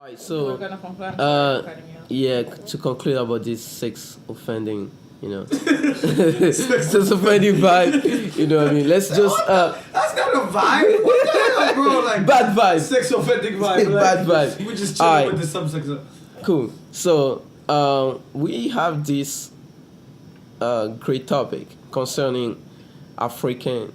Alright, You were so gonna conclude. Cutting you off. yeah, to conclude about this sex offending, sex offending vibe, what I mean. Let's just That's not a vibe. What the hell, bro? Like bad vibe, sex offending vibe. bad vibe. We just chilling Alright. with the subject. Cool. So we have this great topic concerning African.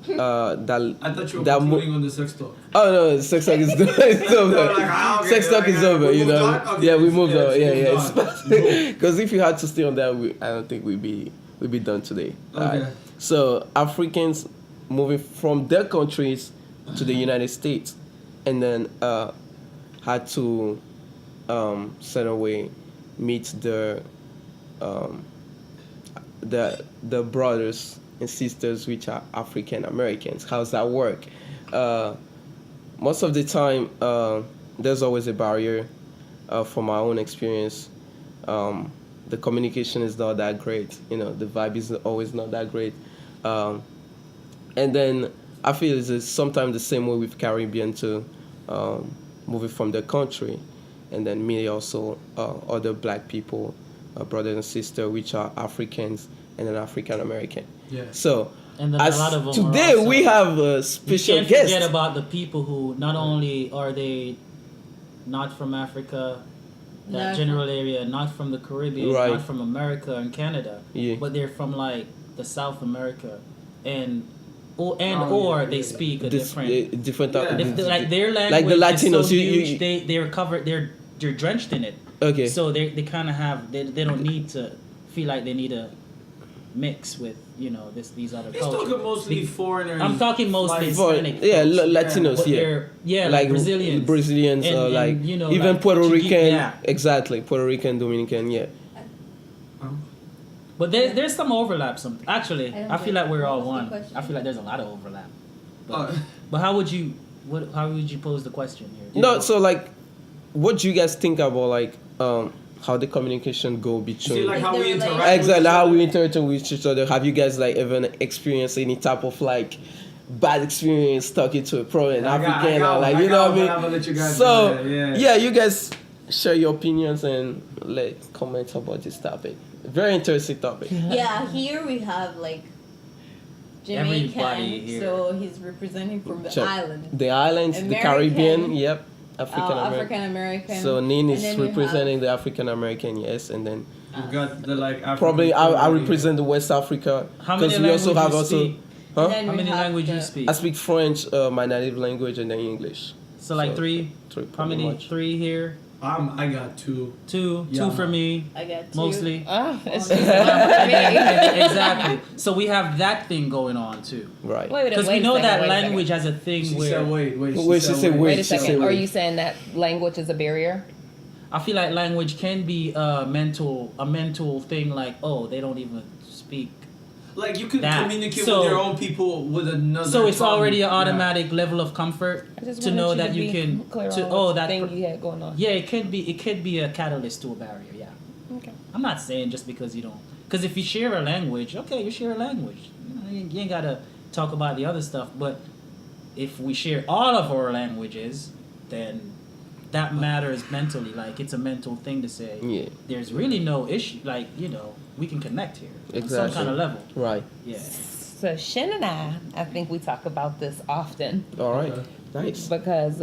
That I thought you were that concluding on the sex talk. Oh no, sex talk is it's over. Okay, Sex talk is over. we moved on? Okay, Yeah, we moved on. Yeah. moved on. Because if you had to stay on that, I don't think we'd be done today. Okay. Alright. So Africans moving from their countries to the United States, and then had to certain way meet the brothers and sisters which are African Americans. How's that work? Most of the time, there's always a barrier. From my own experience, the communication is not that great. The vibe is always not that great. And then I feel it's sometimes the same way with Caribbean too, moving from the country, and then me also other black people, brothers and sisters, which are Africans and then African American. Yeah. So And then as a lot of them today are also, we have a special you can't guest. forget about the people who not only are they not from Africa, that No. general area, not from the Caribbean, Right. not from America and Canada, Yeah. but they're from like the South America, or yeah, they yeah. speak a This, different. different Yeah. Like their language like the is Latinos, so you- huge, they're covered. They're drenched in it. Okay. So they kind of have they don't need to feel like they need to mix with these other He's cultures. talking mostly foreigners. I'm talking mostly like, For, Hispanic. yeah, folks. Latinos, But yeah. they're like Brazilians. Brazilians, And, like even like Puerto Rican, yeah. exactly, Puerto Rican, Dominican, yeah. But there's some overlap. Actually, I don't I feel get like we're it. all What's the one. question? I feel like there's a lot of overlap. But, Oh. but how would you pose the question here? No, so like, what do you guys think about like how the communication go between? See, like how we They're like- interact. Exactly with how each we other. interact with each other. Have you guys like ever experienced any type of like bad experience talking to a pro and I got African or one, like I you know got what I one, I'ma mean? let you guys So know that, yeah, you guys share your opinions and comment about this topic. Very interesting topic. Yeah, here we have like Everybody Jamaican, here. so he's representing from the Check. island. The islands, the American, Caribbean, yep, African American. African American. So Nin And is then we representing the African American, yes, and then We've got the like African probably I community. represent the West Africa How many because we also have languages you also, speak? huh? And then How we many have languages the- you speak? I speak French, my native language, and then English. So like so, three. Three, How pretty many? much. 3 here. I got two. Two Yeah. for me. I got two. Mostly. It's just Exactly. So we have that thing going on too. Right. Because we know that language has a thing She where said wait. Wait, she said wait. Wait a She said second. Are wait. you saying that language is a barrier? I feel like language can be a mental thing. Like, oh, they don't even speak. Like you can That. communicate So- with your own people with another. So it's tongue. already an Yeah. automatic level of comfort I just to wanted know you that to you be can. clear To, on oh, what that thing you had going on. yeah, it could be a catalyst to a barrier. Yeah. Okay. I'm not saying just because you don't. Because if you share a language, okay, you share a language. You ain't gotta talk about the other stuff. But if we share all of our languages, then that matters mentally. Like it's a mental thing to say. Yeah. There's really no issue. Like we can connect here on some Exactly. kind of level. Right. Yeah. So Shin and I think we talk about this often All right. Okay. Nice. because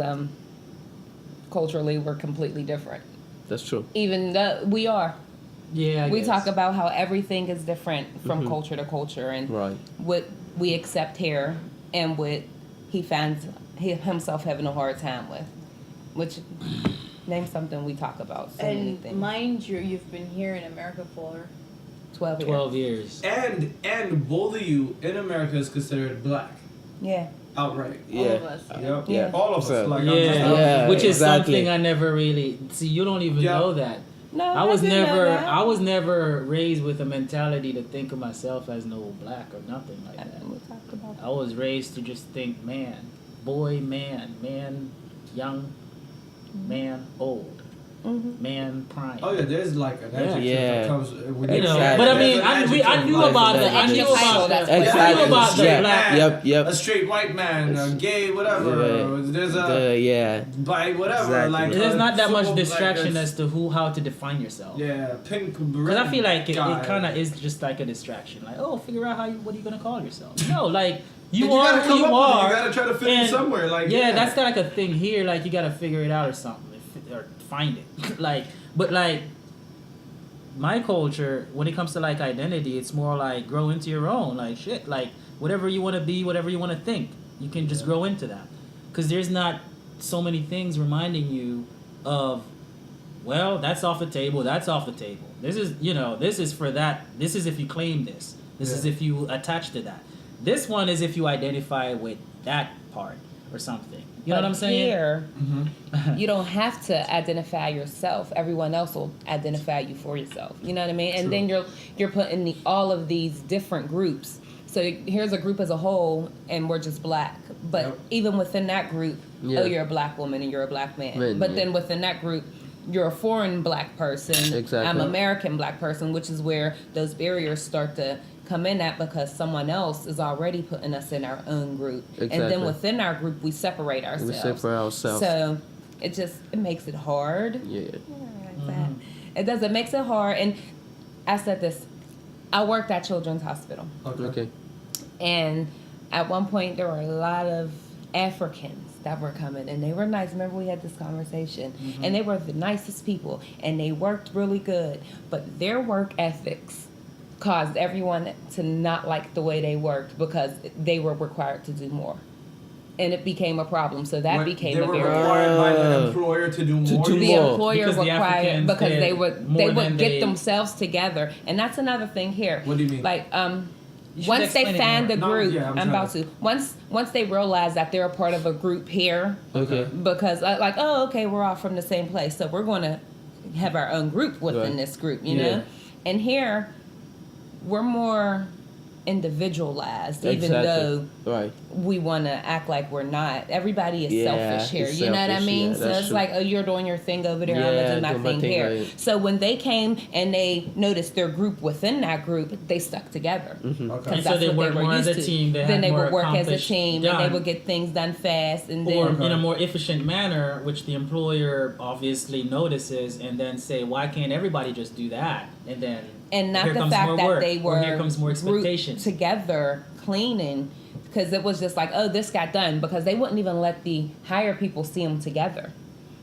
culturally we're completely different. That's true. Even though we are. Yeah. I We guess. talk about how everything is different from Mhm. culture to culture and Right. what we accept here and what he finds himself having a hard time with. Which, name something we talk about. So many And things. mind you, you've been here in America for 12 years. 12 years. And both of you in America is considered black Yeah. outright. all Yeah. of us. Yep. Yeah. All of us. So- Like, Yeah, Yeah, which is exactly. something I never really see. You don't even Yeah. know that. No, I was didn't know never that. I was never raised with a mentality to think of myself as no black or nothing like that. We talked about I was raised to just think man, boy, man, young, man, old. man prime. Oh yeah, there's like an adjective Yeah. that comes with You know, Exactly. but I mean, There's an I knew adjective about like the, I knew about That's the, I Exactly. knew about the Yeah. black. Yep. a straight white man, a gay, whatever. There's a Yeah. bi, whatever. Exactly. Like There's not that much football, distraction like, as to how to define yourself. yeah, pink. Because I feel like it guy. kind of is just like a distraction. Like, oh, figure out what are you gonna call yourself? No, like And you gotta are who come you up with it. are. You gotta try to fit in and- somewhere. Like yeah, that's like a thing here. Like you gotta figure it out or something, or find it. But my culture, when it comes to like identity, it's more like grow into your own. Like shit, like whatever you want to be, whatever you want to think, you can just grow into that. Because there's not so many things reminding you of, well, that's off the table. That's off the table. This is this is for that. This is if you claim this. This is if you attach to that. This one is if you identify with that part or something. You know what I'm saying? Here, you don't have to identify yourself. Everyone else will identify you for yourself. You know what I mean? And then you're putting all of these different groups. So here's a group as a whole, and we're just black. But even within that group, Yeah. oh, you're a black woman and you're a black man. Man, but yeah. then within that group, you're a foreign black person. Exactly. I'm American black person, which is where those barriers start to come in at because someone else is already putting us in our own group. And Exactly. then within our group, we separate ourselves. We separate ourselves. So it makes it hard. Yeah. It does. It makes it hard. And I said this. I worked at Children's Hospital. Okay. And at one point, there were a lot of Africans that were coming, and they were nice. Remember, we had this conversation, and they were the nicest people, and they worked really good. But their work ethics caused everyone to not like the way they worked because they were required to do more, and it became a problem. So that became they a were barrier. required by the employer to do more. do The more. employer Because the required Africans because did they would more than get they- themselves together, and that's another thing here. What do you mean? Like You should once they explain it find more. the No, group, yeah, I'm I'm trying about to. Once they realize that they're a part of a group here, Okay. because okay, we're all from the same place, so we're going to have our own group within Right. this group, you Yeah. know. And here, we're more individualized, even Exactly. though Right. we want to act like we're not. Everybody is Yeah, selfish here. it's You know what I selfish, mean? yeah, So that's it's true. like, oh, you're doing your thing over there. I'm Yeah, going to do my do my thing thing, here. right. So when they came and they noticed their group within that group, they stuck together. Mm-hmm. Okay. Because So that's they what work they were more as used a to. team, they Then had they more would work as a accomplished team, and they done. would get things done fast. And Or then in a more efficient manner, which the employer obviously notices, and then say, why can't everybody just do that? And then and not here the comes fact more that work, they or were here comes more grouped expectations. together cleaning, because it was just like, oh, this got done, because they wouldn't even let the hired people see them together.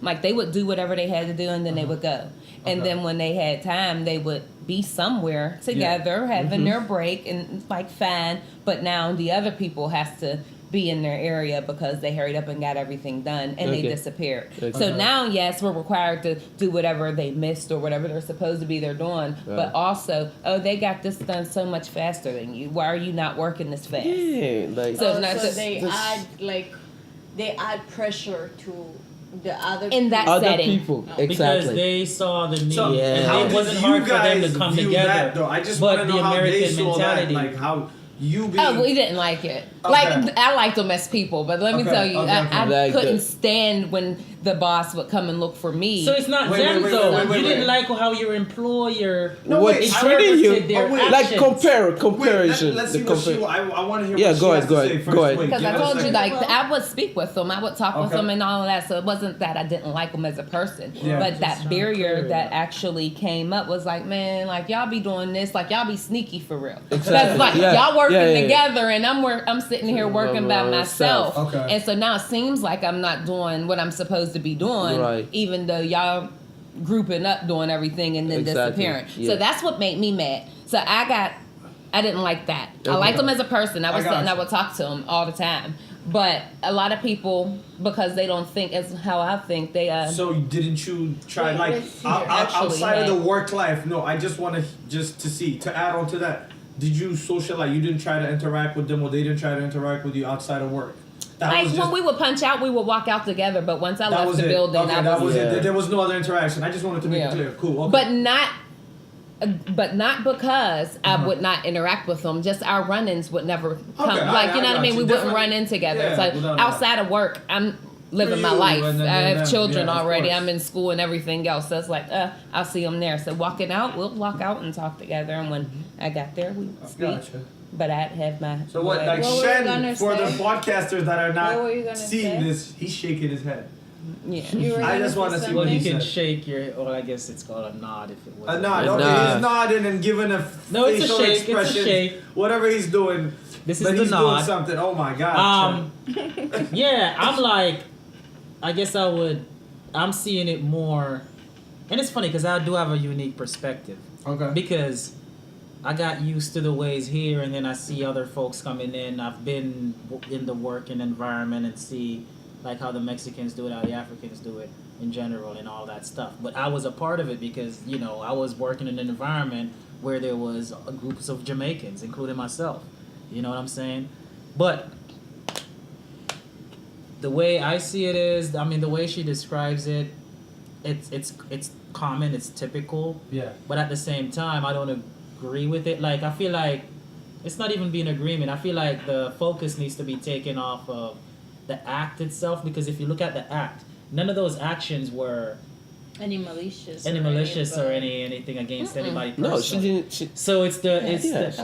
Like they would do whatever they had to do, and then they would go. And Okay. then when they had time, they would be somewhere together, having their break, and it's like fine. But now the other people has to be in their area because they hurried up and got everything done, and they Okay. disappeared. Okay. So now, yes, we're required to do whatever they missed or whatever they're supposed to be they're doing. Right. But also, oh, they got this done so much faster than you. Why are you not working this fast? Yeah. Like. So it's not so just- they just- add pressure to the other In that other setting. people. because Exactly. they saw the need, So Yeah. and how it did wasn't you hard for them guys to come view together. that, though? I just but want to the know how they American saw mentality. that, like how you being. Oh, we didn't like it. Okay. Like I liked them as people, but let me Okay, tell you, okay, okay. I Like couldn't the- stand when the boss would come and look for me. So it's not Wait, them wait, though. wait, you didn't wait. like how your employer No, what wait, treating you interpreted their wait. like actions. comparison. Let's the see what she. compare. I want to hear. Yeah, what go she ahead, has go to ahead, say first. go ahead. Wait, Because give I it a told you, second. like, I would speak with them. I would talk with Okay. them and all of that. So it wasn't that I didn't like them as a person. Yeah. But Just that trying to barrier clear it that up. actually came up was like, man, like, y'all be doing this. Like, y'all be sneaky for real. Exactly. That's like, Yeah. y'all working Yeah, yeah, yeah. together and I'm sitting here working by myself. Okay. And so now it seems like I'm not doing what I'm supposed to be doing. Right. Even though y'all grouping up doing everything and then Exactly. disappearing. Yeah. So that's what made me mad. So I didn't like that. I Okay. liked them as a person. I was I got sitting, I you. would talk to them all the time. But a lot of people, because they don't think as how I think, they So didn't you try Wait, like let's hear. outside of Actually, the work life? No, I just want to to add on to that. Did you socialize? You didn't try to interact with them, or they didn't try to interact with you outside of work. That like was when just, we would punch out, we would walk out together. But once I that left was the it. building, Okay, that was Yeah. it. There was no other interaction. I just wanted to make Yeah. it clear. Cool. Okay. But not because I would not interact with them. Just our run-ins would never come. Okay, Like, you know what I got mean? you. We wouldn't Different- run in together. yeah, So without a doubt. outside of work, I'm living my you, life. and then I have them. children Yeah, of already. course. I'm in school and everything else. So it's like, I'll see them there. So walking out, we'll walk out and talk together. And when I got there, we speak. Gotcha. But I'd have my. So what, like What were you Shen, gonna for the say? podcasters that are What were you not gonna seeing say? this, he's shaking his head. Yeah. You were I gonna just say wanna see something? what Well, he you can said. shake your, or I guess it's called a nod if it was. Nod, A okay, nod. he's nodding and giving a No, it's a facial shake, it's a expression, shake. whatever he's doing. This is but the he's nod. doing something. Oh my God. Shen. Yeah, I'm like, I guess I'm seeing it more, and it's funny because I do have a unique perspective Okay. because I got used to the ways here, and then I see other folks coming in. I've been in the working environment and see like how the Mexicans do it, how the Africans do it in general, and all that stuff. But I was a part of it because I was working in an environment where there was groups of Jamaicans, including myself. You know what I'm saying? But the way I see it is, I mean, the way she describes it, it's common, it's typical. Yeah. But at the same time, I don't agree with it. Like, I feel like it's not even being agreement. I feel like the focus needs to be taken off of the act itself, because if you look at the act, none of those actions were Any malicious. any or malicious or anybody. anything against anybody No, she personally. didn't. She, So it's Yeah, she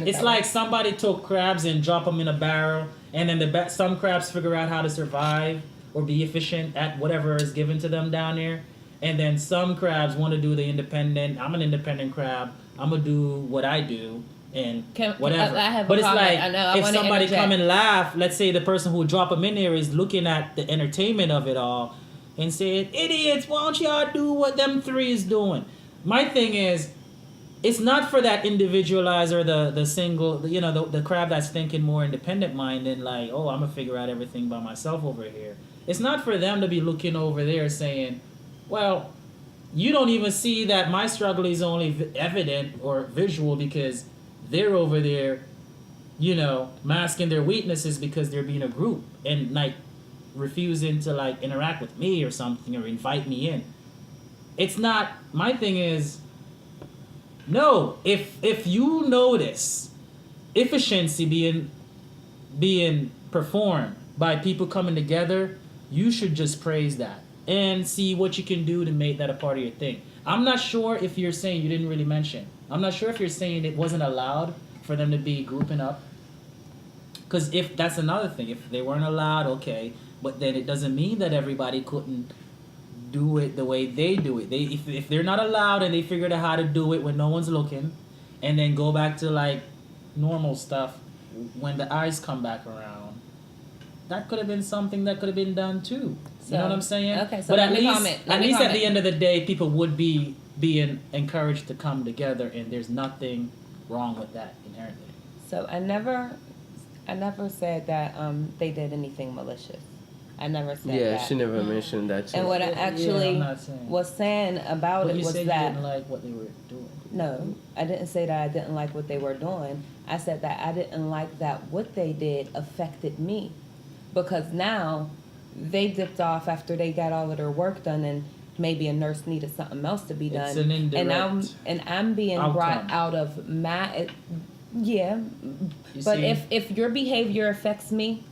it's like somebody took crabs and drop them in a barrel, and then some crabs figure out how to survive or be efficient at whatever is given to them down there, and then some crabs want to do the independent. I'm an independent crab. I'm gonna do what I do and whatever. I have a but it's comment. like I know, I if wanna somebody interject. come and laugh, let's say the person who drop them in there is looking at the entertainment of it all and saying, "Idiots, why don't y'all do what them three is doing?" My thing is, it's not for that individualized or the single, the crab that's thinking more independent mind and like, oh, I'm gonna figure out everything by myself over here. It's not for them to be looking over there saying, well, you don't even see that my struggle is only evident or visual because they're over there, masking their weaknesses because they're being a group and like refusing to like interact with me or something or invite me in. It's not, my thing is, no, if you notice efficiency being performed by people coming together, you should just praise that and see what you can do to make that a part of your thing. I'm not sure if you're saying, you didn't really mention, I'm not sure if you're saying it wasn't allowed for them to be grouping up. Because if that's another thing, if they weren't allowed, okay, but then it doesn't mean that everybody couldn't do it the way they do it. If they're not allowed and they figured out how to do it when no one's looking, and then go back to like normal stuff when the eyes come back around, that could have been something that could have been done too. You know what I'm saying? Okay, so but let at me least, comment. at least at the end of the day, people would be being encouraged to come together, and there's nothing wrong with that inherently. So I never said that they did anything malicious. I never said yeah, that. she never mentioned that. And what I Yeah, actually I'm not saying. was saying about But it you was said that you didn't like what they were doing. no, I didn't say that I didn't like what they were doing. I said that I didn't like that what they did affected me, because now they dipped off after they got all of their work done, and maybe a nurse needed something else to be done. It's an indirect and I'm being brought outcome. out of my yeah. You But see? if your behavior affects me,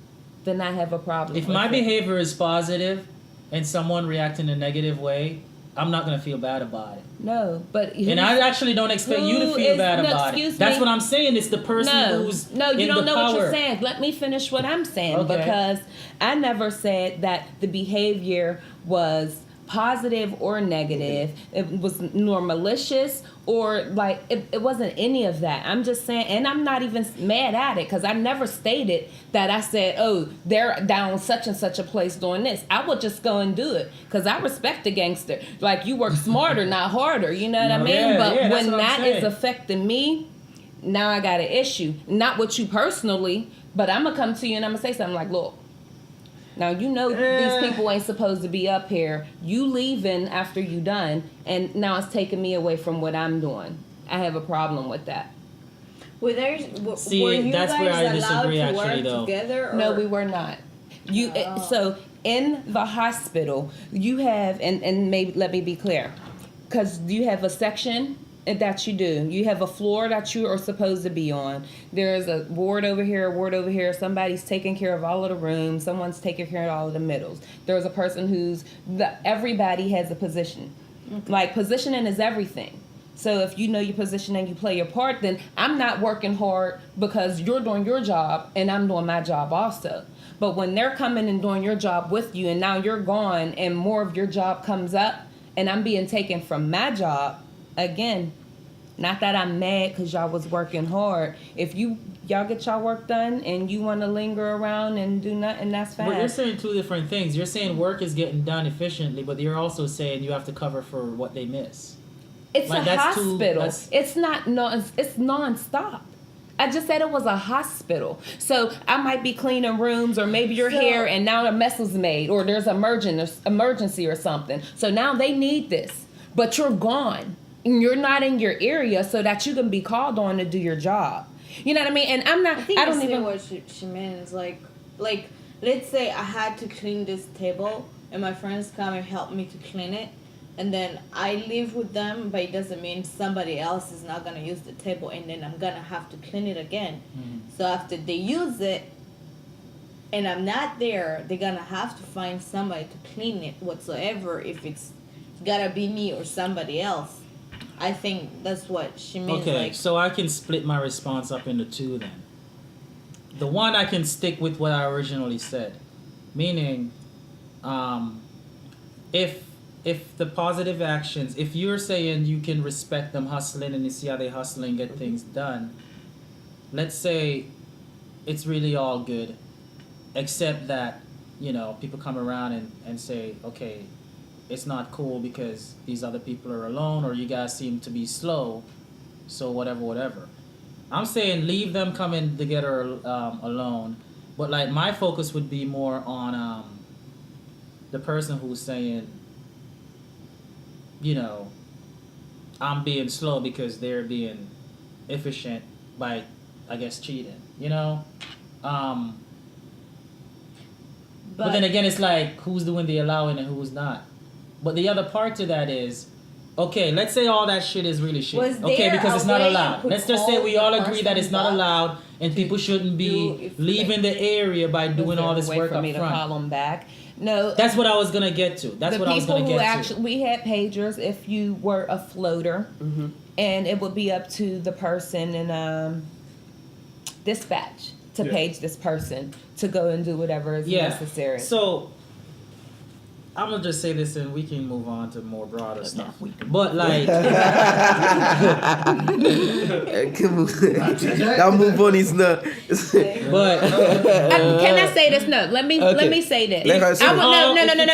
then I have a problem. If with my it. behavior is positive and someone reacts in a negative way, I'm not gonna feel bad about it. No, but And I actually don't expect you to who feel is- bad no, about it. excuse That's me. what I'm saying. It's the person who's No, you in don't the know power. what you're saying. Let me finish what I'm saying, Okay. because I never said that the behavior was positive or negative. It was nor malicious or like it wasn't any of that. I'm just saying, and I'm not even mad at it, because I never stated that I said, oh, they're down such and such a place doing this. I would just go and do it because I respect the gangster. Like, you work smarter, not harder. You know what I mean? Yeah, But yeah, that's when what I'm that saying. is affecting me, now I got an issue. Not with you personally, but I'm gonna come to you and I'm gonna say something like, look, now you know these people ain't supposed to be up here. You leaving after you done, and now it's taking me away from what I'm doing. I have a problem with that. Were See, were you that's guys where I allowed disagree, to actually, work though. together? Or? No, we were not. So in the hospital, you have, and maybe let me be clear, because you have a section that you do. You have a floor that you are supposed to be on. There's a ward over here, a ward over here. Somebody's taking care of all of the rooms. Someone's taking care of all of the middles. There's a person everybody has a position. Like, positioning is everything. So if you know your position and you play your part, then I'm not working hard because you're doing your job and I'm doing my job also. But when they're coming and doing your job with you and now you're gone and more of your job comes up and I'm being taken from my job, again, not that I'm mad because y'all was working hard. If y'all get y'all work done and you want to linger around and do nothing, that's fine. But you're saying two different things. You're saying work is getting done efficiently, but you're also saying you have to cover for what they miss. It's like, a that's hospital. It's not it's nonstop. I just said it was a hospital. So I might be cleaning rooms, or maybe you're here and now a mess was made, or there's emergency or something. So now they need this, but you're gone. And you're not in your area so that you can be called on to do your job. You know what I mean? And I'm not. I don't even. What she means, like let's say I had to clean this table, and my friends come and help me to clean it, and then I live with them, but it doesn't mean somebody else is not gonna use the table, and then I'm gonna have to clean it again. Mm-hmm. So after they use it, and I'm not there, they're gonna have to find somebody to clean it whatsoever. If it's gotta be me or somebody else. I think that's what she means. Okay, like, so I can split my response up into two then. The one, I can stick with what I originally said, meaning, if the positive actions, if you're saying you can respect them hustling and you see how they hustle and get things done, let's say it's really all good, except that, people come around and say, okay, it's not cool because these other people are alone, or you guys seem to be slow, so whatever. I'm saying leave them coming together alone, but like my focus would be more on the person who's saying, I'm being slow because they're being efficient by, I guess, cheating, But then again, it's like, who's doing the allowing and who's not? But the other part to that is, okay, let's say all that shit is really shit. Okay, because it's not allowed. Let's just say we all agree that it's not allowed and people shouldn't be leaving the area by doing all this work up front. To call them back. No, that's what I was gonna get to. That's what I was gonna get to. We had pagers if you were a floater, and it would be up to the person in dispatch to page this person to go and do whatever is necessary. So I'm gonna just say this, and we can move on to more broader stuff. But like, that move on is not. But can I say this? No, let me say this. No,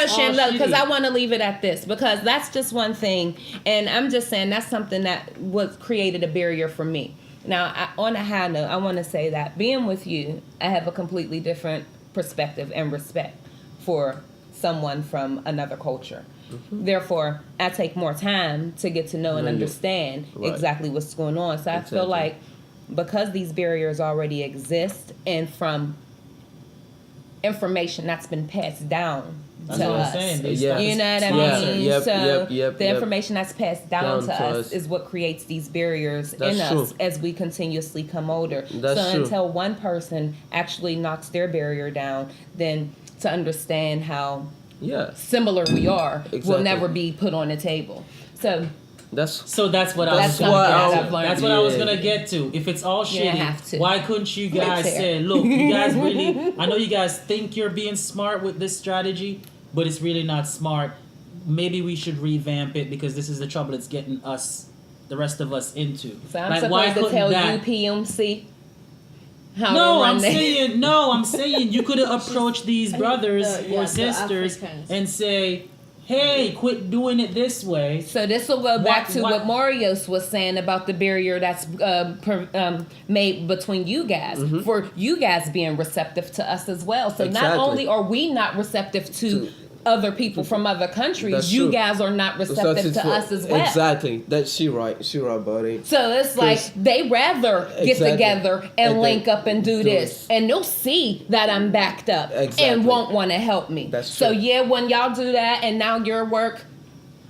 Shem, because I want to leave it at this, because that's just one thing, and I'm just saying that's something that was created a barrier for me. Now, on a high note, I want to say that being with you, I have a completely different perspective and respect for someone from another culture. Therefore, I take more time to get to know and understand exactly what's going on. So I feel like because these barriers already exist, and from information that's been passed down to us, you know what I mean? The information that's passed down to us is what creates these barriers in us as we continuously come older. Until one person actually knocks their barrier down, then to understand how similar we are will never be put on the table. So that's what I was gonna get to. If it's all shitty, why couldn't you guys say, look, you guys really, I know you guys think you're being smart with this strategy, but it's really not smart. Maybe we should revamp it because this is the trouble it's getting us, the rest of us, into. So I'm supposed to tell UPMC how to run I'm saying you could have approached these brothers or sisters and say, hey, quit doing it this way. So this will go back to what Marios was saying about the barrier that's made between you guys, for you guys being receptive to us as well. So not only are we not receptive to other people from other countries, you guys are not receptive to us as well. Exactly. She right, buddy. So it's like they rather get together and link up and do this, and they'll see that I'm backed up and won't want to help me. That's true. So when y'all do that and now your work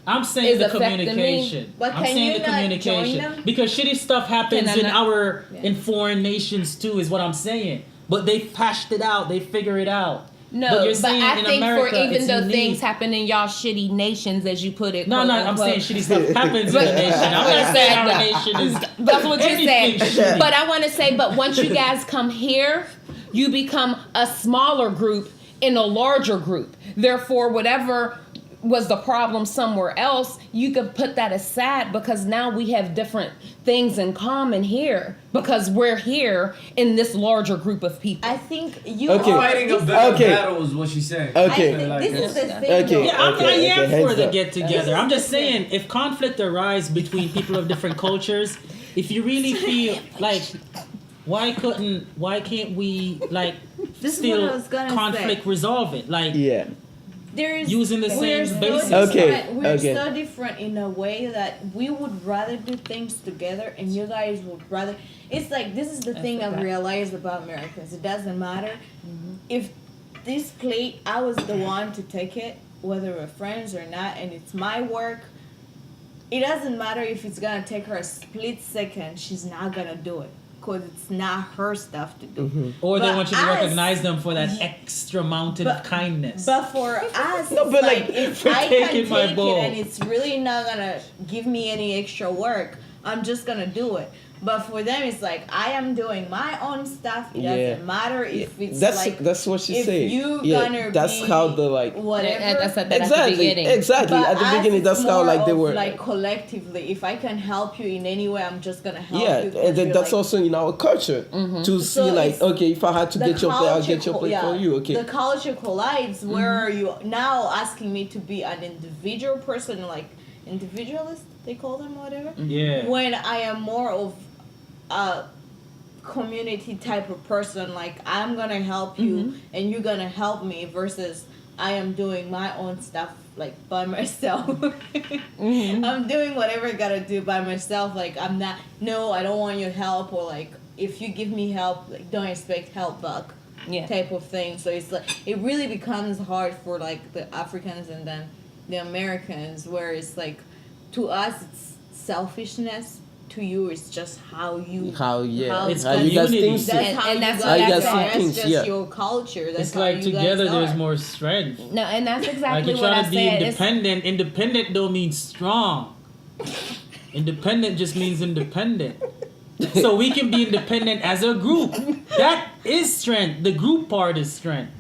I'm saying is the affecting me. communication. But I'm can saying you the not communication join them? because shitty stuff happens Can I in not- our Yeah. in foreign nations too. Is what I'm saying. But they hashed it out. They figure it out. No, but, you're but saying I in think America, for even it's though unique. things happen in y'all shitty nations, as you put it. No, quote, no, I'm unquote, saying shitty stuff happens in the nation. I'm not saying our nation is. That's what you anything said. shitty. But I want to say, but once you guys come here, you become a smaller group in a larger group. Therefore, whatever was the problem somewhere else, you could put that aside because now we have different things in common here because we're here in this larger group of people. I think you Okay. are Fighting a this- better Okay. battle is what she's saying. I Okay. think Like this is this. the thing. Okay. though. Yeah, I am heads for the up. get together. I'm just saying, if conflict arises between people of different cultures, if you really feel like, why can't we like This is what I still was gonna conflict say. resolve it? Like, Yeah. There's Using the we're same so basis. different- Okay, We're okay. so different in a way that we would rather do things together, and you guys would rather. It's like this is the thing I've realized about Americans. It doesn't matter if this plate. I was the one to take it, whether we're friends or not, and it's my work. It doesn't matter if it's gonna take her a split second. She's not gonna do it because it's not her stuff to do. or they But want you to us- recognize them for that extra mountain of kindness. But for us, No, it's but like, like, if for I taking can my take ball. it and it's really not gonna give me any extra work, I'm just gonna do it. But for them, it's like I am doing my own stuff. It Yeah. doesn't matter if it's That's like that's what she if said. you Yeah, gonna that's be how the like whatever. And I said that at the exactly beginning. exactly But at the us, beginning. That's it's how more like they of, were. like collectively. If I can help you in any way, I'm just gonna help Yeah, you. 'cause and then you're that's like, also in our culture to see So like, it's- okay, if I had to the get your plate, I'll culture get your co- plate yeah, for you. Okay. The culture collides where you now asking me to be an individual person, like individualist, they call them, whatever. yeah. When I am more of a community type of person, like I'm gonna help you and you're gonna help me, versus I am doing my own stuff like by myself. I'm doing whatever I gotta do by myself. Like I'm not. No, I don't want your help. Or like if you give me help, like don't expect help back. Yeah. Type of thing. So it's like it really becomes hard for like the Africans and then the Americans, where it's like to us it's selfishness. To you, it's just how you. How It's how you guys community. think. That's And- how and you that's guys what I are. said. That's Things, just yeah. your culture. That's It's how like you together guys there's are. more strength. No, and that's Like exactly you what try I to be said. independent. Independent don't mean strong. Independent just means independent. So we can be independent as a group. That is strength. The group part is strength.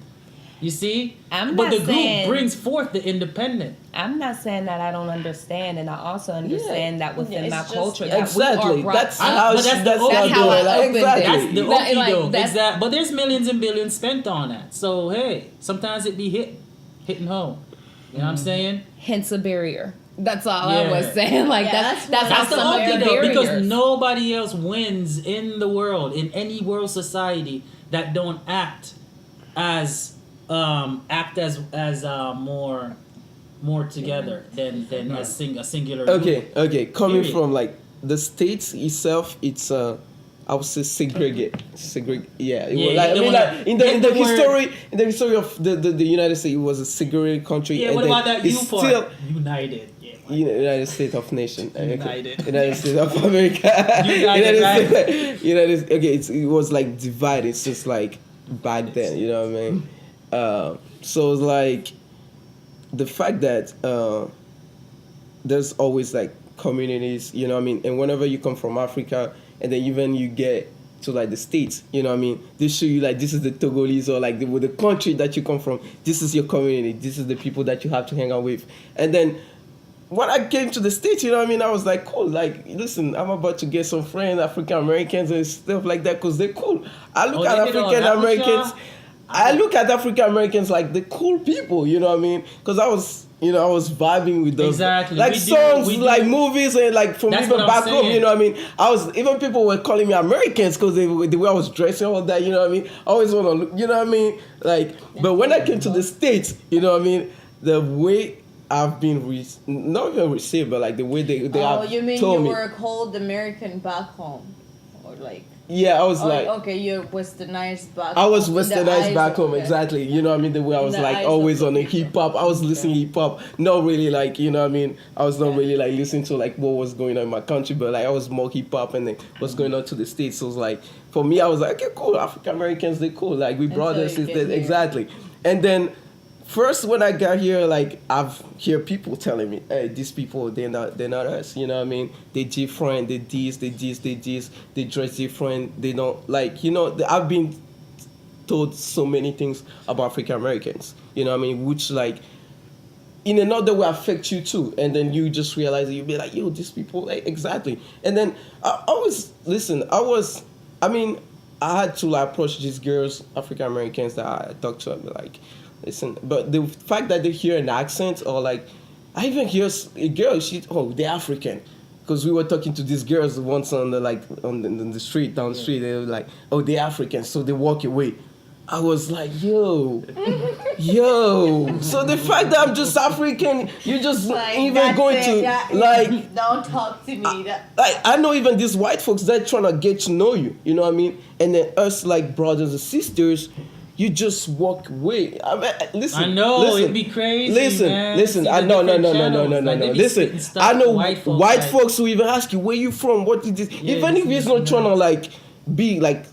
You see? I'm but not the group saying- brings forth the independent. I'm not saying that I don't understand, and I also understand that within Yeah, my it's just- culture yeah. that we Exactly. are brought That's up. how but she, that's that's the how okie do doke. it. Like, I opened it. exactly. That's the Like- like, okie doke. that's- Exactly. But there's millions and billions spent on that. So hey, sometimes it be hitting home. You know what I'm saying? Hence a barrier. That's all Yeah. I was saying. Like Yeah, that's that's how That's the some of okie the doke, barriers. because nobody else wins in the world, in any world society that don't act as more together than a singular Okay, group. okay. Coming Period. from like the states itself, it's I would say segregate. Yeah, it Yeah, was, like, I they mean, wanna like in the get the word- history of the United States, it was a segregated country. Yeah, and what then about that it's U part? still United. Yeah. United States of Nation. United. United States of America. United, right? States. United. Okay, it was like divided since like back then. You know what I mean? So it's like the fact that there's always like communities. You know what I mean? And whenever you come from Africa, and then even you get to like the States, you know what I mean? They show you like this is the Togolese or like the country that you come from. This is your community. This is the people that you have to hang out with. And then when I came to the States, you know what I mean? I was like, cool. Like, listen, I'm about to get some friends, African Americans and stuff like that, because they're cool. I look at they did all African that with Americans. y'all? I look at African Americans like the cool people. You know what I mean? Because I was vibing with those Exactly. like We do- songs, we do. like movies, and like from That's even what I'm back home. saying. You know what I mean? Even people were calling me Americans because the way I was dressing, all that. You know what I mean? I always want to look. You know what I mean? Like, but when I came to the States, you know what I mean? The way I've been not even received, but like the way they Oh, have you mean told you me. were called American back home, or like? Yeah, I was Oh, like, okay, you're westernized back. I was in the westernized eyes back of- home, okay. exactly. You know what I mean? The way I was the like eyes always of on the people. hip hop. I was listening hip hop. Not really like, you know what I mean? I was not Yeah. really like listening to like what was going on in my country, but like I was more hip hop and then what's going on to the States. So it was like, for me, I was like, okay, cool. African Americans, they cool. Like we Until brothers, you get sisters, here. exactly. And then first when I got here, like I've hear people telling me, hey, these people they're not us, you know what I mean? They different, they this, they dress different, they don't like, you know, I've been told so many things about African Americans, you know what I mean, which like in another way affect you too, and then you just realize that you'll be like, yo, these people, like, exactly. And then I always listen. I had to like approach these girls, African Americans that I talked to, and be like, listen. But the fact that they hear an accent or like, I even hear a girl, they're African. Because we were talking to these girls once on the street, down the street, they were like, oh, they're African, so they walk away. I was like, yo. So the fact that I'm just African, you just Like, even that's going it, to yeah. like, Don't talk to me. like I know even these white folks, they're trying to get to know you. You know what I mean? And then us like brothers and sisters, you just walk away. I mean, listen. I know, listen, it'd be crazy, Listen, man. listen. See I the no. different channels, like, they be Listen, spitting stuff I know to white like- folks who even ask you where you from, what is this? Yeah, Even if this he's not is trying to nice. like be like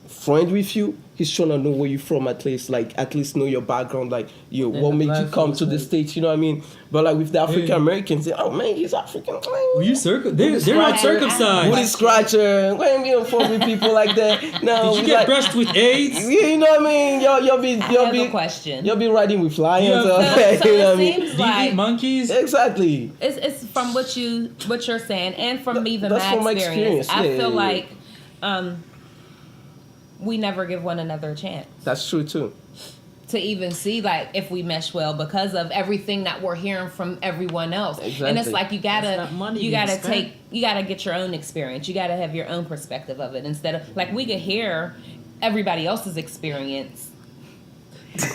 friend with you, he's trying to know where you from at least know your background, like yo, And what the made you black come folks, to the like- States, you know what I mean? But like with the African Americans, they, oh man, he's African. Were you they're not Scratcher. circumcised. Booty scratcher, when you don't fuck with people like that. No, Did you we get like, brushed with AIDS? you know what I mean? I have a You'll question. be riding with lions. Yeah. Okay, So you know it what I mean? seems Do you eat like monkeys? Exactly. it's from what you're saying, and from even That's my from my experience. experience. I Yeah, feel yeah, like we never give one another a chance That's true too. to even see like if we mesh well because of everything that we're hearing from everyone else. And it's Exactly. like you That's gotta not money you being gotta spent. you gotta get your own experience. You gotta have your own perspective of it instead of like we could hear everybody else's experience.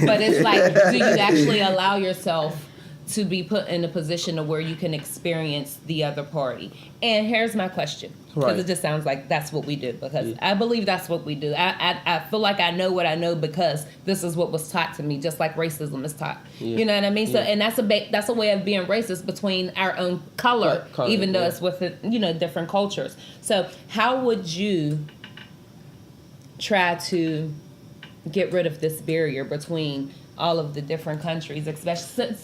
But it's like, do you actually allow yourself to be put in a position of where you can experience the other party? And here's my question, because Right. it just sounds like that's what we do. Because Yeah. I believe that's what we do. I feel like I know what I know because this is what was taught to me, just like racism is taught. Yeah. You know what I mean? So, Yeah. and that's a way of being racist between our own color, Color, even though yeah. it's with different cultures. So, how would you try to get rid of this barrier between all of the different countries, especially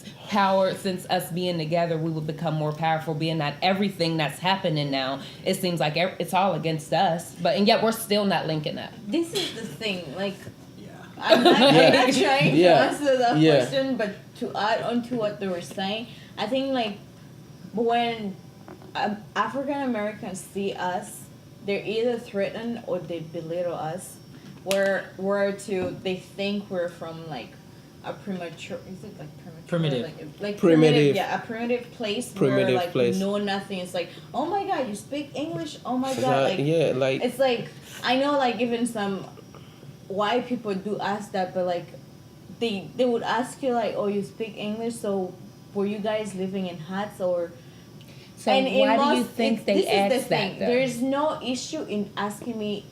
since us being together, we will become more powerful, being that everything that's happening now, it seems like it's all against us, and yet we're still not linking up. This is the thing, like, Yeah. I'm not really trying to Yeah. answer that Yeah. question, but to add on to what they were saying, I think like when African Americans see us, they're either threatened or they belittle us. They think we're from like a premature, is it like premature? Primitive. Like Primitive. yeah, a primitive place Primitive where like place. know nothing. It's like, oh my god, you speak English? Oh my god, That- like yeah, like it's like I know like even some white people do ask that, but like they would ask you like, oh, you speak English, so were you guys living in huts or? So in why do you most- think this they is the ask that? thing. Though? There's no issue in asking me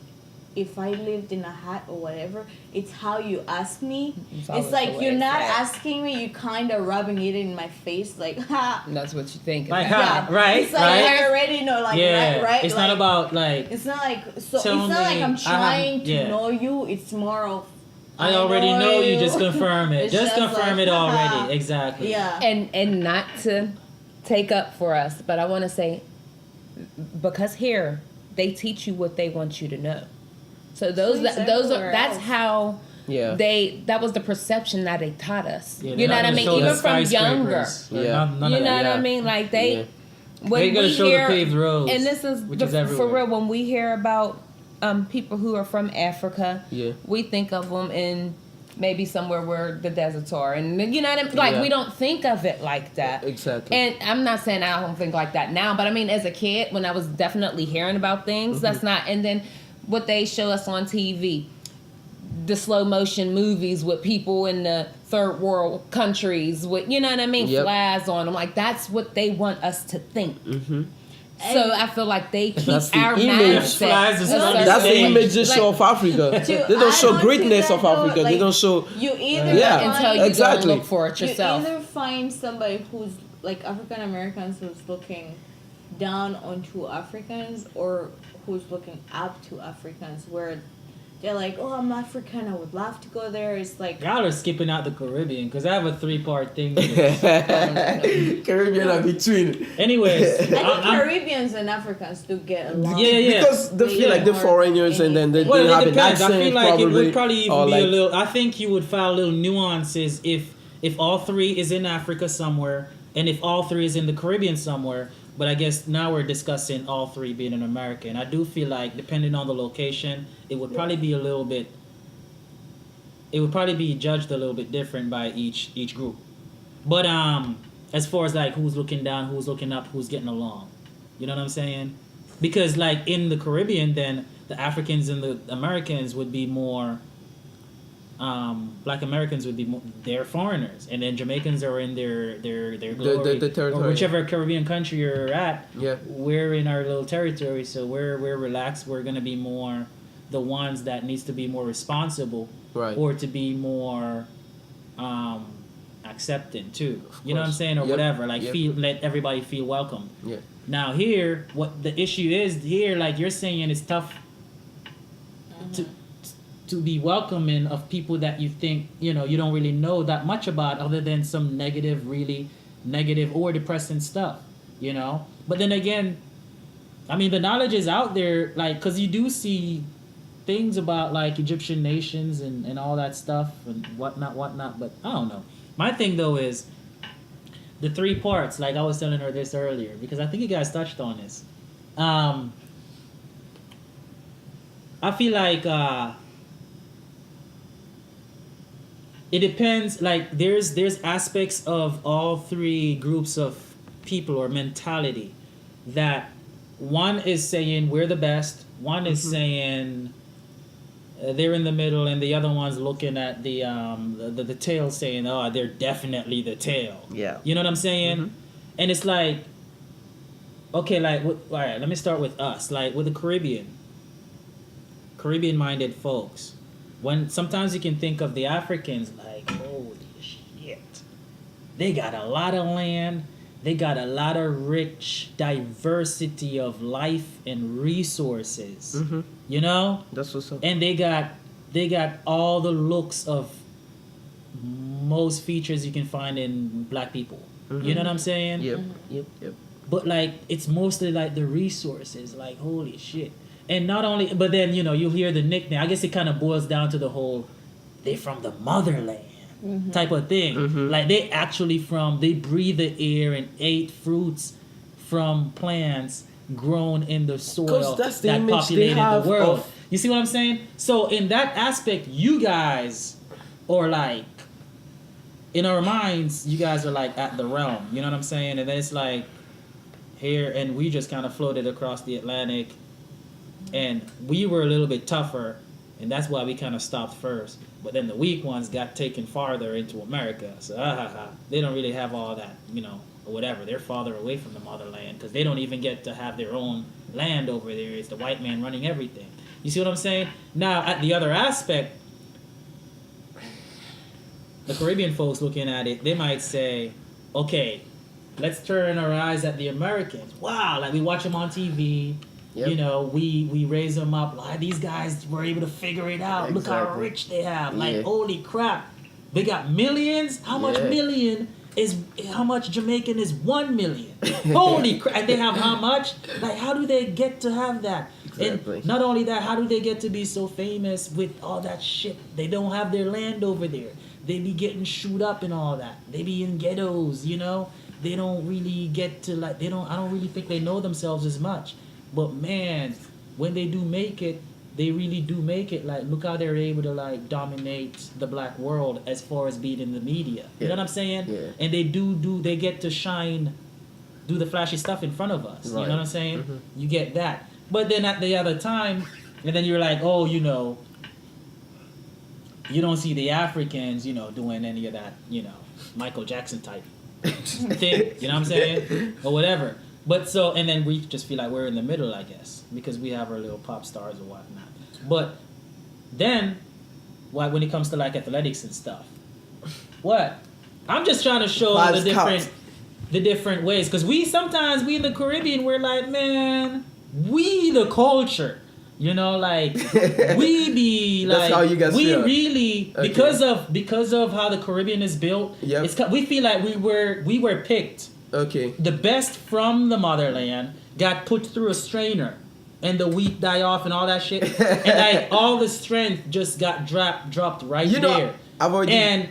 if I lived in a hut or whatever. It's how you ask me. It's always It's the like way you're it's not said. asking me. You kind of rubbing it in my face, like ha. That's what you think. Like, Yeah, right, It's like right. I already know, like Yeah. right. It's like, not about like It's not like so. Tell It's not like me, I'm I have- trying to yeah. know you. It's more of I already know you. you. Just confirm it. It's Just confirm like, it haha. already. Exactly. Yeah. And not to take up for us, but I want to say, because here they teach you what they want you to know. So those Please those everywhere that's else. how yeah. that was the perception that they taught us. Yeah, You they're know not what I gonna mean? show the Even from younger. skyscrapers. Or Yeah. none You of know that. what I Yeah. mean? Like they Yeah. when They're gonna we show hear, the paved roads. and this is which is for everywhere. real. When we hear about people who are from Africa, Yeah. we think of them in maybe somewhere where the deserts are, and you know what I mean? Like Yeah. we don't think of it like that. Exactly. And I'm not saying I don't think like that now, but I mean, as a kid, when I was definitely hearing about things, that's not. And then what they show us on TV, the slow motion movies with people in the third world countries with, you know what I mean, Yep. flags on them. Like that's what they want us to think. So I feel like they keep That's the our image. mindset. Flies is a on certain That's the way. image they show Like, of Africa. To They don't show add on to greatness that of though, Africa. They like, don't show. You either Yeah. find, until you Exactly. go look for it yourself. You either find somebody who's like African Americans who's looking down onto Africans or who's looking up to Africans, where they're like, "Oh, I'm African. I would love to go there." It's like Y'all are skipping out the Caribbean because I have a 3-part thing. to this. Caribbean are between. Anyways, I think I'm- Caribbeans and Africans do get along. Yeah. Because they feel like they're foreigners and then they Well, have it an depends. accent I feel like it would probably even or be like, a little. I think you would find little nuances if all three is in Africa somewhere, and if all three is in the Caribbean somewhere. But I guess now we're discussing all three being in America, and I do feel like depending on the location, it would probably be a little bit. It would probably be judged a little bit different by each group. But as far as like who's looking down, who's looking up, who's getting along, you know what I'm saying? Because like in the Caribbean, then the Africans and the Americans would be more. Black Americans would be more, they're foreigners, and then Jamaicans are in their glory, the territory. or whichever Caribbean country you're at. Yeah. We're in our little territory, so we're relaxed. We're gonna be more the ones that needs to be more responsible, Right. or to be more accepting too. You know what I'm course. saying, or Yep. whatever. Like Yep. let everybody feel welcome. Yeah. Now here, what the issue is here, like you're saying, it's tough to be welcoming of people that you think you don't really know that much about, other than some really negative or depressing stuff. But then again, I mean, the knowledge is out there, like, because you do see things about like Egyptian nations and all that stuff and whatnot. But I don't know. My thing though is the 3 parts. Like I was telling her this earlier, because I think you guys touched on this. I feel like it depends. Like there's aspects of all 3 groups of people or mentality that one is saying we're the best, one is saying they're in the middle, and the other one's looking at the tail saying, oh, they're definitely the tail. Yeah. You know what I'm saying? And it's like, okay, like all right, let me start with us. Like with the Caribbean minded folks, when sometimes you can think of the Africans like, holy shit, they got a lot of land, they got a lot of rich diversity of life and resources. You know? That's what's up. And they got all the looks of most features you can find in black people. You know what I'm saying? Yep. But like it's mostly like the resources, like holy shit. And not only, but then you'll hear the nickname. I guess it kind of boils down to the whole they from the motherland type of thing. Like they actually they breathe the air and ate fruits from plants grown in the soil that's the that image they populated have the world. of- You see what I'm saying? So in that aspect, you guys are like, in our minds, you guys are like at the realm. You know what I'm saying? And then it's like here, and we just kind of floated across the Atlantic, and we were a little bit tougher, and that's why we kind of stopped first. But then the weak ones got taken farther into America. So they don't really have all that, or whatever. They're farther away from the motherland because they don't even get to have their own land over there. It's the white man running everything. You see what I'm saying? Now, at the other aspect, the Caribbean folks looking at it, they might say, okay, let's turn our eyes at the Americans. Wow, like we watch them on TV. Yep. We raise them up. Like these guys were able to figure it out. Look how Exactly. rich they have. Like Yeah. holy crap, they got millions. How much Yeah. million is how much Jamaican is 1 million? Holy crap! And they have how much? Like how do they get to have that? Exactly. And not only that, how do they get to be so famous with all that shit? They don't have their land over there. They be getting shoot up and all that. They be in ghettos, They don't really get to I don't really think they know themselves as much. But man, when they do make it, they really do make it. Like, look how they're able to like dominate the black world as far as being in the media. You know what I'm saying? Yeah. And they they get to shine, do the flashy stuff in front of us. Right. You know what I'm saying? You get that. But then at the other time, and then you're like, oh, you don't see the Africans, doing any of that, Michael Jackson type thing. You know what I'm saying? Or whatever. But so, and then we just feel like we're in the middle, I guess, because we have our little pop stars or whatnot. But then, when it comes to like athletics and stuff, what? I'm just trying to show the different ways, because we in the Caribbean, we're like, man, we the culture. You know, like we be like, that's how you guys we feel. really Okay. because of how the Caribbean is built. Yep. We feel like we were picked. Okay. The best from the motherland got put through a strainer, and the wheat die off and all that shit, and like all the strength just got dropped right there. I've already. And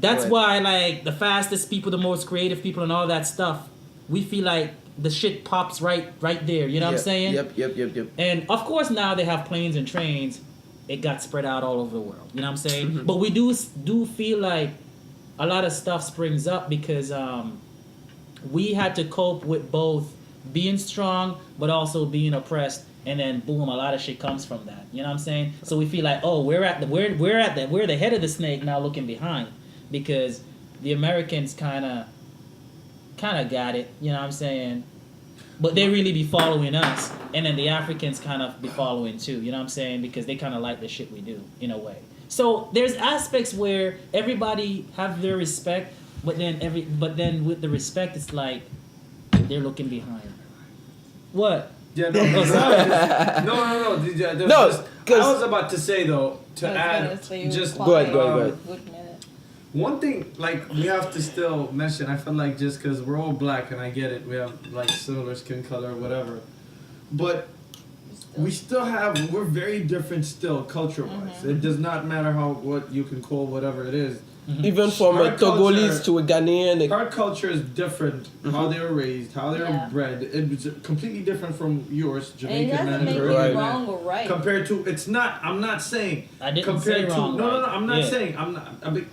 that's Right. why, like, the fastest people, the most creative people, and all that stuff, we feel like the shit pops right there. You know what I'm saying? Yep. And of course now they have planes and trains. It got spread out all over the world. You know what I'm saying? Mm-hmm. But we do feel like a lot of stuff springs up because we had to cope with both being strong but also being oppressed. And then boom, a lot of shit comes from that. You know what I'm saying? So we feel like, oh, we're the head of the snake now, looking behind, because the Americans kind of got it. You know what I'm saying? But they really be following us, and then the Africans kind of be following too. You know what I'm saying? Because they kind of like the shit we do in a way. So there's aspects where everybody have their respect, but then with the respect, it's like they're looking behind. What? Yeah, no, Oh, sorry. no. No, I was about to say though, to add, just Go ahead. one thing, like, we have to still mention, I feel like just because we're all black, and I get it, we have, like, similar skin color or whatever, but we're very different still, culture-wise. It does not matter what you can call whatever it is. Even from a Togolese to a Ghanaian. Our culture is different, how they were raised, how they were bred. It's completely different from yours, And it Jamaican doesn't man, make Caribbean it man. wrong or right. Compared to, it's not, I'm not saying, I didn't compared say wrong. to, no, I'm not Yeah. saying, I'm not, I mean,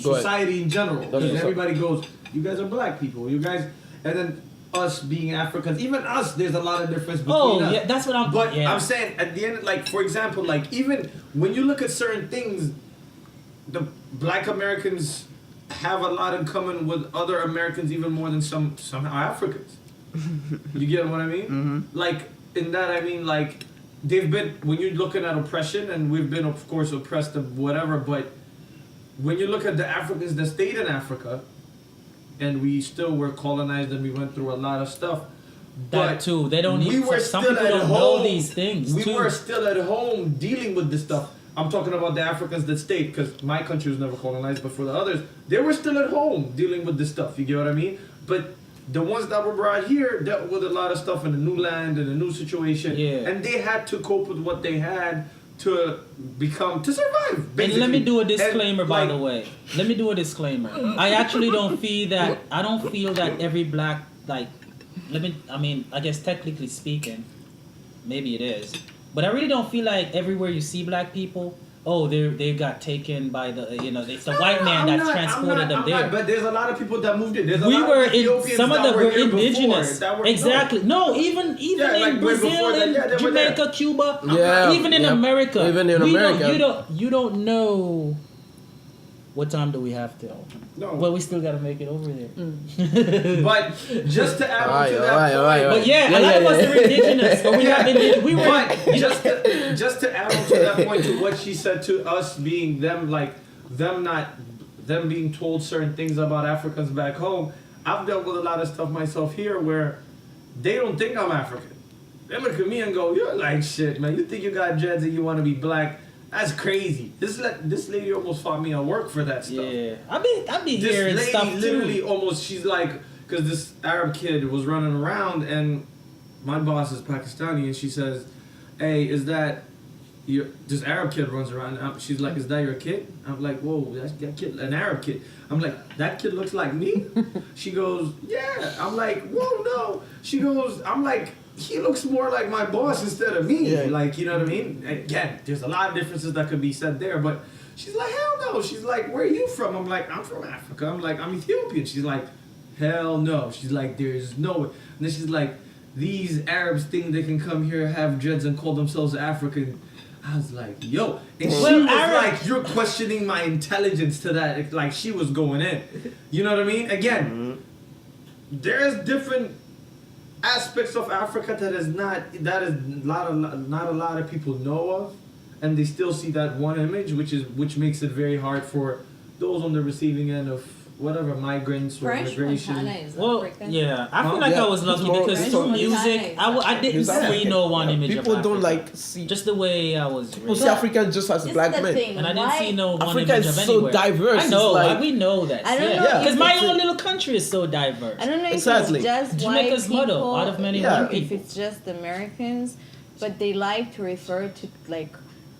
Go ahead. society in general. Because Okay, so- everybody goes, you guys are black people, you guys, and then us being Africans, even us, there's a lot of difference between Oh, us. yeah, that's what I'm. But yeah. I'm saying, at the end, like, for example, like, even when you look at certain things, the black Americans have a lot in common with other Americans, even more than some Africans. You get what I mean? Mm-hmm. Like, in that, I mean, like, they've been, when you're looking at oppression, and we've been, of course, oppressed of whatever, but when you look at the Africans that stayed in Africa, and we still were colonized and we went through a lot of stuff, That but too. They don't we even. were Some still people at don't home. know these things. We too. were still at home dealing with this stuff. I'm talking about the Africans that stayed, because my country was never colonized, but for the others, they were still at home dealing with this stuff. You get what I mean? But the ones that were brought here dealt with a lot of stuff in a new land, in a new situation, Yeah. and they had to cope with what they had to survive. Basically. And let me do a disclaimer, And, by like, the way. Let me do a disclaimer. I actually don't feel that. I don't feel that every black, like, I guess technically speaking, maybe it is, but I really don't feel like everywhere you see black people, they got taken by it's the white man that's transported them there. But there's a lot of people that moved in. There's a We lot were of in Ethiopians some of that them were here indigenous. before, that were- Exactly. No, even Yeah, like in way Brazil, before that, in yeah, they were Jamaica, there. Cuba, Yeah, even in yeah. America. Even in America. You don't know. What time do we have till? No. Well, we still gotta make it over there. But just to add on Alright, to that alright, point, alright, But yeah, Yeah, a lot yeah, of us yeah. are indigenous. Or we have indigenous. We were. but just to add on to that point, to what she said, to us being them, like them being told certain things about Africans back home, I've dealt with a lot of stuff myself here where they don't think I'm African. They look at me and go, "You're like shit, man. You think you got dreads and you want to be black? That's crazy." This lady almost fought me at work for that stuff. Yeah, I be This hearing lady stuff literally too. almost, she's like, because this Arab kid was running around, and my boss is Pakistani, and she says, "Hey, is that your?" This Arab kid runs around. She's like, "Is that your kid?" I'm like, "Whoa, that's that kid, an Arab kid." I'm like, "That kid looks like me." She goes, "Yeah." I'm like, "Whoa, no." She goes, I'm like, "He looks more like my boss instead of me." Yeah. Like, you know what I mean? Again, there's a lot of differences that could be said there, but she's like, "Hell no." She's like, "Where are you from?" I'm like, "I'm from Africa." I'm like, "I'm Ethiopian." She's like, "Hell no." She's like, "There's no way." And then she's like, "These Arabs think they can come here, have dreads, and call themselves African." I was like, "Yo," and she Well, was Arab- like, "You're questioning my intelligence to that." Like, she was going in. You know what I mean? Again, there's different aspects of Africa that is not not a lot of people know of, and they still see that one image, which makes it very hard for those on the receiving end of whatever migrants or French immigration. Montana is Well, African. yeah, I feel Huh? like Yeah, I was lucky it's more- because it's through more- music, I didn't It's see African. no one Yeah, image people of don't Africa. like see. Just the way I was People raised. see African just as This is black the men. thing. And I didn't Why- see no one Africa image is of so anywhere. diverse, I know, it's like- we know that. I don't know Yeah. Because if my it's own little country is so diverse. I don't know if Exactly. it's just Jamaica's white motto people, out of many Yeah. white if people. it's just Americans, but they like to refer to like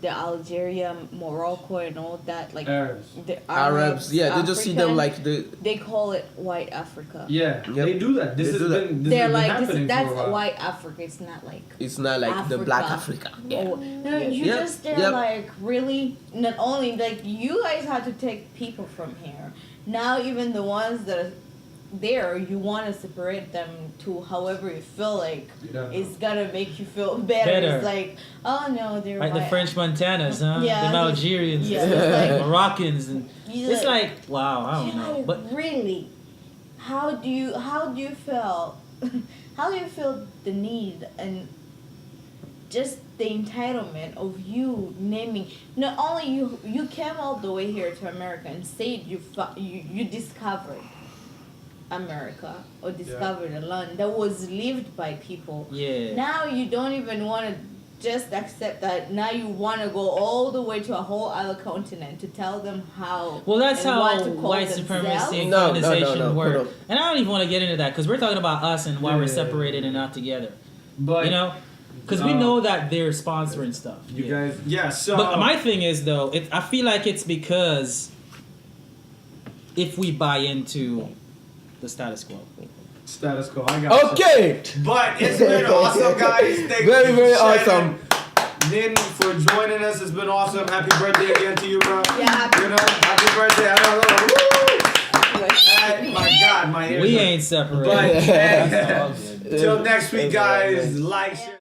the Algeria, Morocco, and all that, like Arabs. the Arabs, yeah, they just see them African, like the. they call it white Africa. Yeah, Yep. they do that. This They has do that. been this They're has been like happening that's for a while. white Africa. It's not like It's not like the black Africa. Yeah. Oh, no, you Yep, just they're yep. like really not only like you guys had to take people from here. Now even the ones that are there, you want to separate them to however you feel like Yeah. it's gonna make you feel better. Better. It's like, oh no, they're Like the white. French Montanas, huh? Yeah, the it's- Algerians, yeah, it's like- Moroccans, and You it's like, wow, I don't know. yeah, But really, how do you feel? How do you feel the need and just the entitlement of you naming? Not only you came all the way here to America and said you discovered America or discovered a land that was lived by people. yeah. Now you don't even want to just accept that. Now you want to go all the way to a whole other continent to tell them how. Well, that's and how what to call white themselves. supremacy and No, colonization no, work. hold on. And I don't even want to get into that because we're talking about us and why we're Yeah. separated and not together. But You know, because we know that they're sponsoring stuff. you Yeah. guys, yeah. So But my thing is though, I feel like it's because if we buy into the status quo. status quo. I got you. Okay. But it's been awesome, guys. Thank Very, you, very Shannon, awesome. Nin, for joining us. It's been awesome. Happy birthday again to you, bro. Yeah. You know, happy birthday. I don't know. Woo! My God, my ears. We hurt. ain't separated. But That's all good. till next week, guys. Like, share.